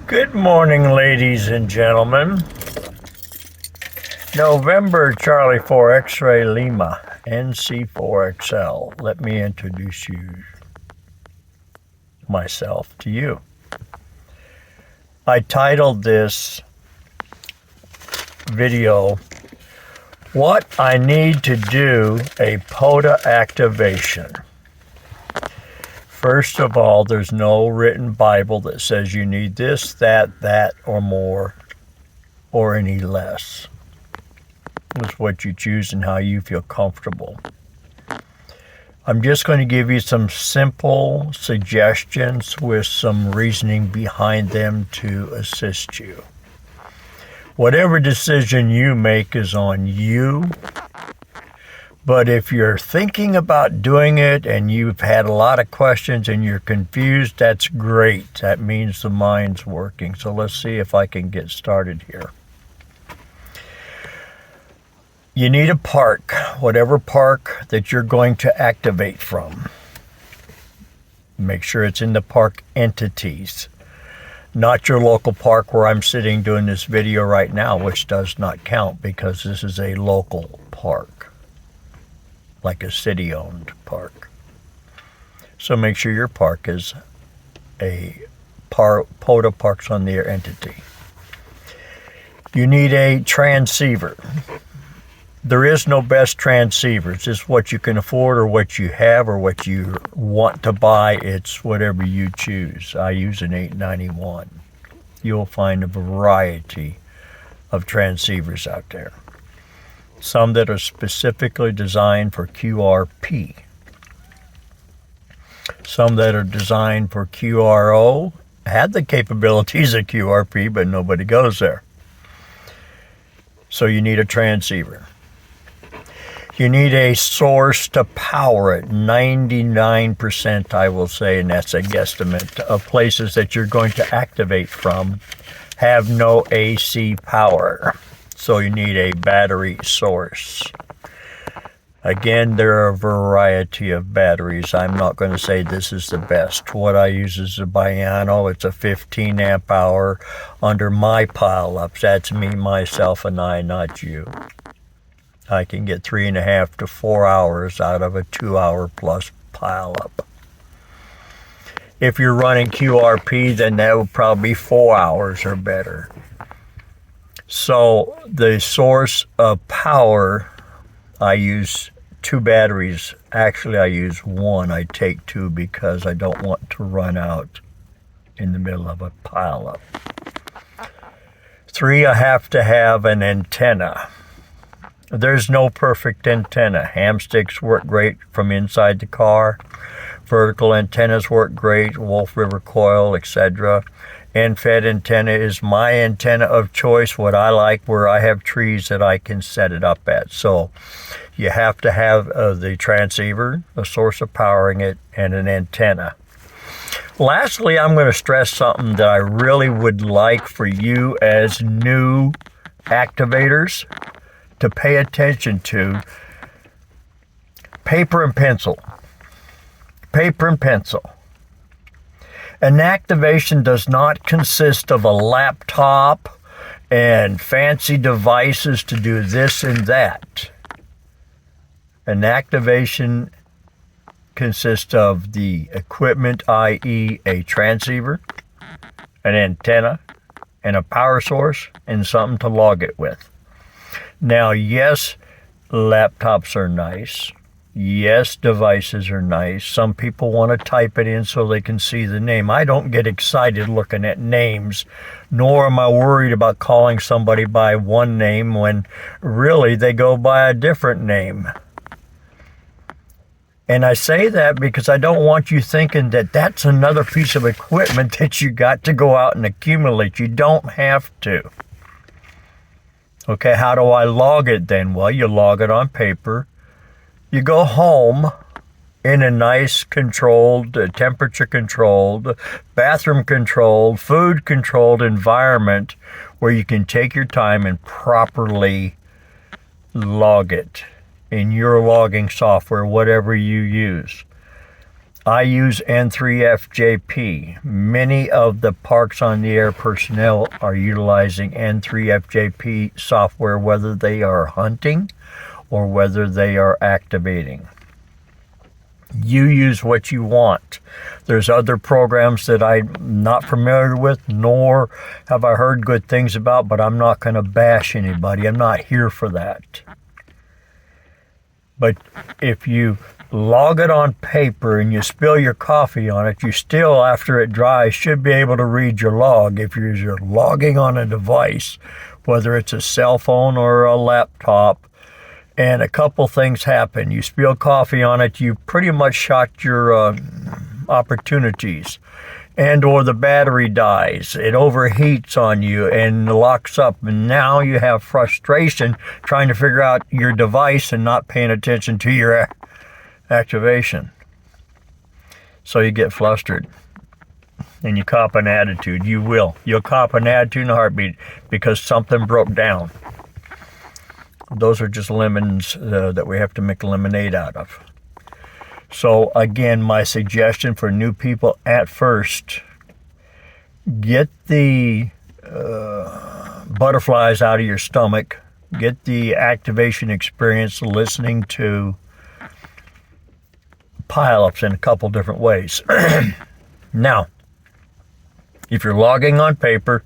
Good morning, ladies and gentlemen. November Charlie 4 X-ray Lima, NC4XL. Let me introduce myself to you. I titled this video, What I Need to Do a POTA Activation. First of all, there's no written Bible that says you need this, that, or more, or any less. It's what you choose and how you feel comfortable. I'm just going to give you some simple suggestions with some reasoning behind them to assist you. Whatever decision you make is on you. But if you're thinking about doing it and you've had a lot of questions and you're confused, that's great. That means the mind's working. So let's see if I can get started here. You need a park, whatever park that you're going to activate from. Make sure it's in the park entities, not your local park where I'm sitting doing this video right now, which does not count because this is a local park, like a city-owned park. So make sure your park is a POTA Parks on the Air entity. You need a transceiver. There is no best transceiver. It's just what you can afford or what you have or what you want to buy. It's whatever you choose. I use an 891. You'll find a variety of transceivers out there. Some that are specifically designed for QRP. Some that are designed for QRO, have the capabilities of QRP, but nobody goes there. So you need a transceiver. You need a source to power it. 99%, I will say, and that's a guesstimate, of places that you're going to activate from have no AC power. So you need a battery source. Again, there are a variety of batteries. I'm not going to say this is the best. What I use is a Biano. It's a 15 amp hour under my pile-ups. That's me, myself, and I, not you. I can get 3.5 to 4 hours out of a 2-hour plus pile-up. If you're running QRP, then that would probably be 4 hours or better. So the source of power, I use 2 batteries. Actually, I use 1. I take 2 because I don't want to run out in the middle of a pile-up. 3, I have to have an antenna. There's no perfect antenna. Ham sticks work great from inside the car. Vertical antennas work great, Wolf River coil, etc. End-fed antenna is my antenna of choice, what I like, where I have trees that I can set it up at. So you have to have the transceiver, a source of powering it, and an antenna. Lastly, I'm going to stress something that I really would like for you as new activators to pay attention to. Paper and pencil. Paper and pencil. An activation does not consist of a laptop and fancy devices to do this and that. An activation consists of the equipment, i.e. a transceiver, an antenna, and a power source, and something to log it with. Now, yes, laptops are nice. Yes, devices are nice. Some people want to type it in so they can see the name. I don't get excited looking at names, nor am I worried about calling somebody by one name when really they go by a different name. And I say that because I don't want you thinking that that's another piece of equipment that you got to go out and accumulate. You don't have to. Okay, how do I log it then? Well, you log it on paper. You go home in a nice controlled, temperature-controlled, bathroom-controlled, food-controlled environment where you can take your time and properly log it in your logging software, whatever you use. I use N3FJP. Many of the Parks on the Air personnel are utilizing N3FJP software, whether they are hunting or whether they are activating. You use what you want. There's other programs that I'm not familiar with, nor have I heard good things about, but I'm not going to bash anybody. I'm not here for that. But if you log it on paper and you spill your coffee on it, you still, after it dries, should be able to read your log. If you're logging on a device, whether it's a cell phone or a laptop, and a couple things happen. You spill coffee on it, you pretty much shot your opportunities. And or the battery dies, it overheats on you and locks up. And now you have frustration trying to figure out your device and not paying attention to your activation. So you get flustered and you cop an attitude. You will. You'll cop an attitude in a heartbeat because something broke down. Those are just lemons that we have to make lemonade out of. So again, my suggestion for new people at first, get the butterflies out of your stomach, get the activation experience listening to pile-ups in a couple different ways. Now, if you're logging on paper,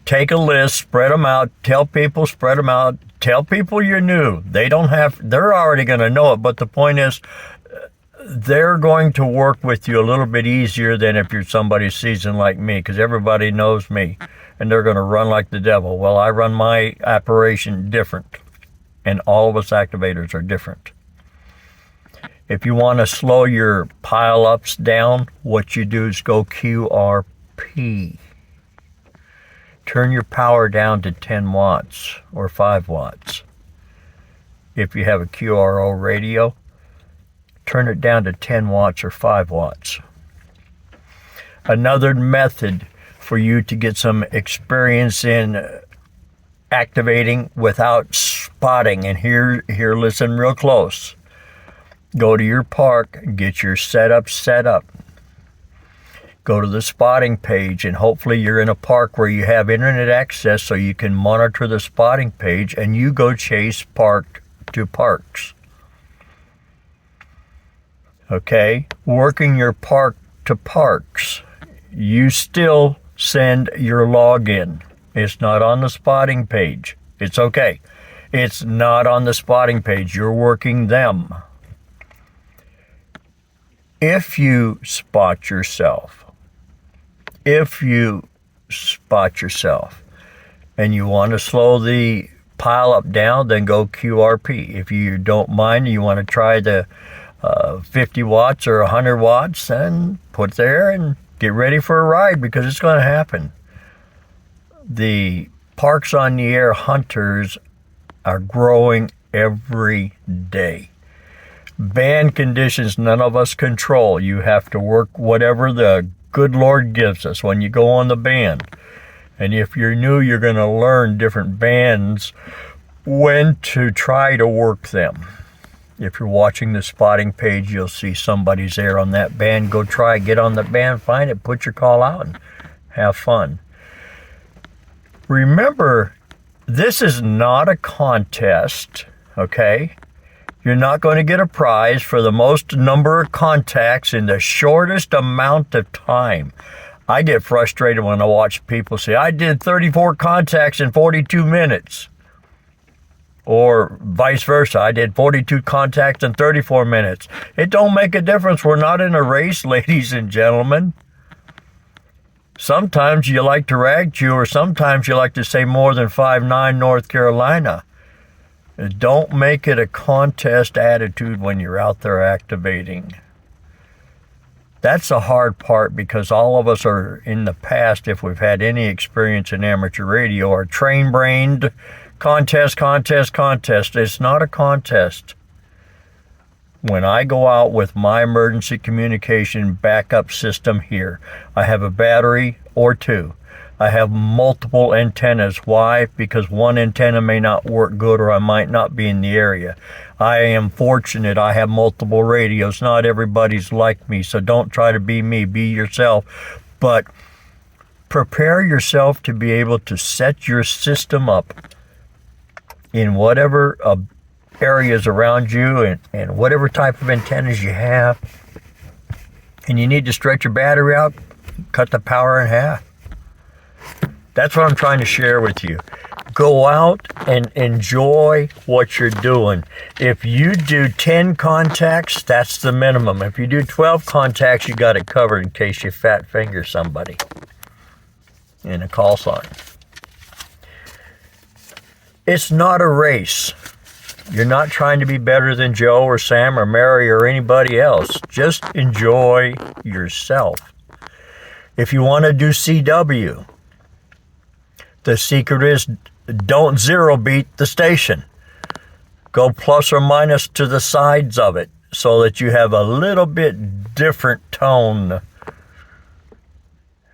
take a list, spread them out, tell people, spread them out, tell people you're new. They're already going to know it, but the point is, they're going to work with you a little bit easier than if you're somebody seasoned like me, because everybody knows me, and they're going to run like the devil. Well, I run my operation different, and all of us activators are different. If you want to slow your pile-ups down, what you do is go QRP. Turn your power down to 10 watts or 5 watts. If you have a QRO radio, turn it down to 10 watts or 5 watts. Another method for you to get some experience in activating without spotting, and here listen real close. Go to your park, get your setup set up. Go to the spotting page, and hopefully you're in a park where you have internet access so you can monitor the spotting page, and you go chase park to parks. Okay, working your park to parks, you still send your login. It's not on the spotting page. It's okay. It's not on the spotting page. You're working them. If you spot yourself, and you want to slow the pile up down, then go QRP. If you don't mind, you want to try the 50 watts or 100 watts, then put there and get ready for a ride, because it's going to happen. The Parks on the Air hunters are growing every day. Band conditions none of us control. You have to work whatever the good Lord gives us when you go on the band. And if you're new, you're going to learn different bands, when to try to work them. If you're watching the spotting page, you'll see somebody's there on that band. Go try, get on the band, find it, put your call out, and have fun. Remember, this is not a contest, okay? You're not going to get a prize for the most number of contacts in the shortest amount of time. I get frustrated when I watch people say, I did 34 contacts in 42 minutes. Or vice versa, I did 42 contacts in 34 minutes. It don't make a difference. We're not in a race, ladies and gentlemen. Sometimes you like to rag chew, or sometimes you like to say more than 5'9" North Carolina. Don't make it a contest attitude when you're out there activating. That's the hard part, because all of us are, in the past, if we've had any experience in amateur radio, are train-brained. Contest. It's not a contest. When I go out with my emergency communication backup system here, I have a battery or two. I have multiple antennas. Why? Because one antenna may not work good, or I might not be in the area. I am fortunate. I have multiple radios. Not everybody's like me, so don't try to be me. Be yourself. But prepare yourself to be able to set your system up in whatever areas around you and whatever type of antennas you have. And you need to stretch your battery out, cut the power in half. That's what I'm trying to share with you. Go out and enjoy what you're doing. If you do 10 contacts, that's the minimum. If you do 12 contacts, you got it covered in case you fat finger somebody in a call sign. It's not a race. You're not trying to be better than Joe or Sam or Mary or anybody else. Just enjoy yourself. If you want to do CW, the secret is don't zero beat the station. Go plus or minus to the sides of it so that you have a little bit different tone.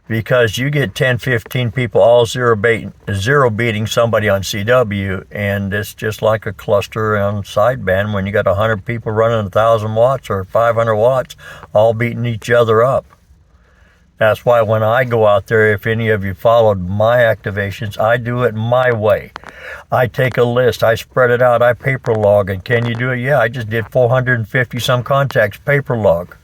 Because you get 10, 15 people all zero beating somebody on CW, and it's just like a cluster on sideband when you got 100 people running 1,000 watts or 500 watts all beating each other up. That's why when I go out there, if any of you followed my activations, I do it my way. I take a list, I spread it out, I paper log, and can you do it? Yeah, I just did 450 some contacts paper log.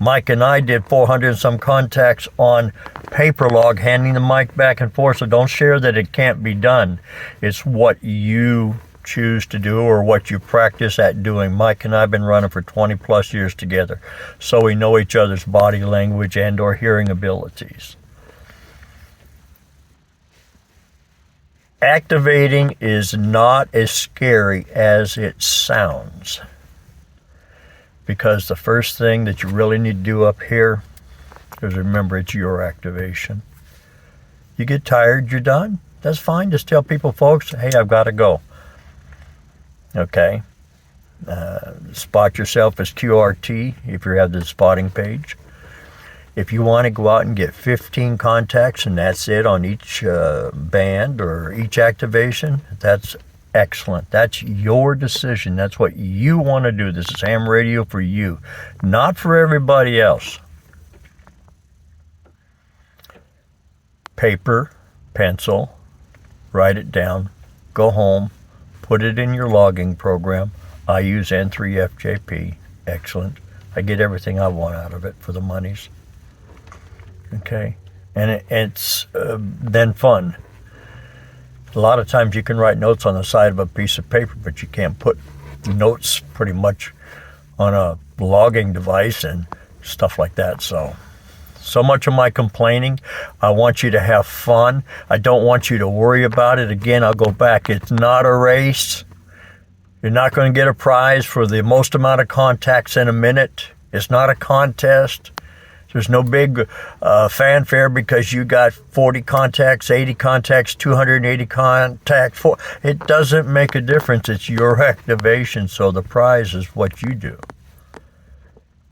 Mike and I did 400 some contacts on paper log, handing the mic back and forth, so don't share that it can't be done. It's what you choose to do or what you practice at doing. Mike and I have been running for 20 plus years together, so we know each other's body language and or hearing abilities. Activating is not as scary as it sounds, because the first thing that you really need to do up here is remember it's your activation. You get tired, you're done. That's fine. Just tell people, folks, hey, I've got to go. Okay. Spot yourself as QRT if you have the spotting page. If you want to go out and get 15 contacts and that's it on each band or each activation, that's excellent. That's your decision. That's what you want to do. This is ham radio for you, not for everybody else. Paper, pencil, write it down, go home, put it in your logging program. I use N3FJP. Excellent. I get everything I want out of it for the monies. Okay. And it's then fun. A lot of times you can write notes on the side of a piece of paper, but you can't put notes pretty much on a logging device and stuff like that. So much of my complaining, I want you to have fun. I don't want you to worry about it. Again, I'll go back. It's not a race. You're not going to get a prize for the most amount of contacts in a minute. It's not a contest. There's no big fanfare because you got 40 contacts, 80 contacts, 280 contacts. It doesn't make a difference. It's your activation, so the prize is what you do.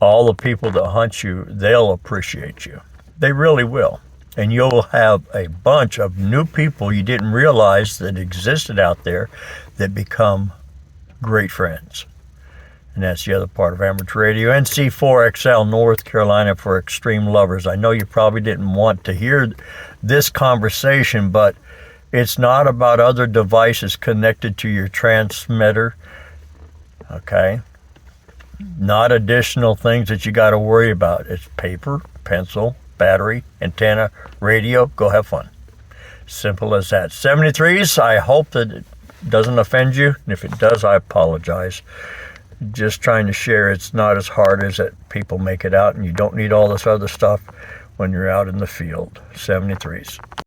All the people that hunt you, they'll appreciate you. They really will. And you'll have a bunch of new people you didn't realize that existed out there that become great friends. And that's the other part of amateur radio. NC4XL, North Carolina for extreme lovers. I know you probably didn't want to hear this conversation, but it's not about other devices connected to your transmitter. Okay? Not additional things that you got to worry about. It's paper, pencil, battery, antenna, radio. Go have fun. Simple as that. 73s, I hope that it doesn't offend you. And if it does, I apologize. Just trying to share, it's not as hard as it people make it out, and you don't need all this other stuff when you're out in the field. 73s.